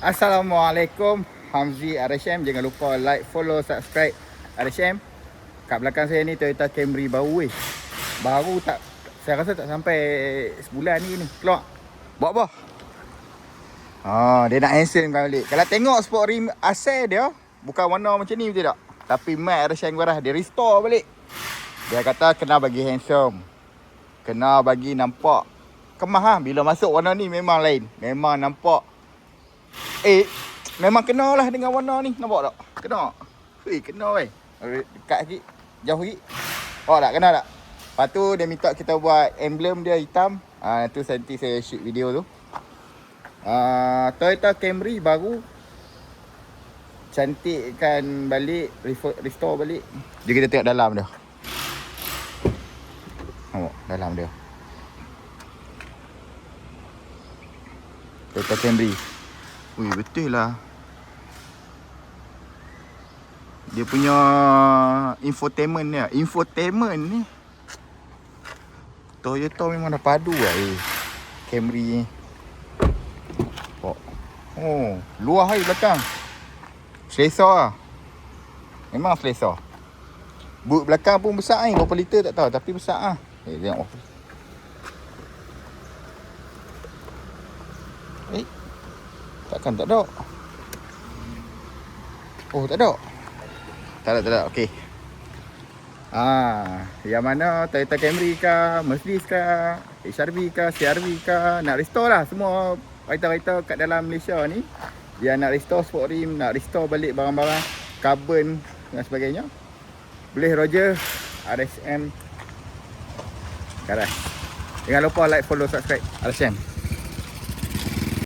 Assalamualaikum, Hamzi RSM. Jangan lupa like, follow, subscribe RSM. Kat belakang saya ni Toyota Camry baru Baru tak, saya rasa tak sampai sebulan ni keluar. Bawa apa? Dia nak handsome kan balik. Kalau tengok sport rim asal dia, bukan warna macam ni betul tak? Tapi mat RSM Garah dia restore balik. Dia kata kena bagi handsome, kena bagi nampak kemah Bila masuk warna ni memang lain. Memang nampak memang kena lah dengan warna ni. Nampak tak? Kena. Kena dekat sikit, jauh sikit. Tak kena tak? Lepas tu dia minta kita buat emblem dia hitam. Tu nanti saya shoot video tu. Toyota Camry baru, cantikkan balik, restore balik. Jom kita tengok dalam dia. Nampak dalam dia Toyota Camry. Betul lah. Dia punya infotainment ni. Toyota memang dah padu lah Camry ni. Luar belakang. Selesa lah. Memang selesa. Boot belakang pun besar berapa liter tak tahu, tapi besar lah. Tengok. Takkan tak ada. Tak ada. Tak ada. Okey. Yang mana Toyota Camry kah, Mercedes kah, HRV kah, CRV kah, nak restore lah semua kereta-kereta kat dalam Malaysia ni. Dia nak restore sport rim, nak restore balik barang-barang carbon dan sebagainya. Boleh Roger RSM Garage. Jangan lupa like, follow, subscribe RSM.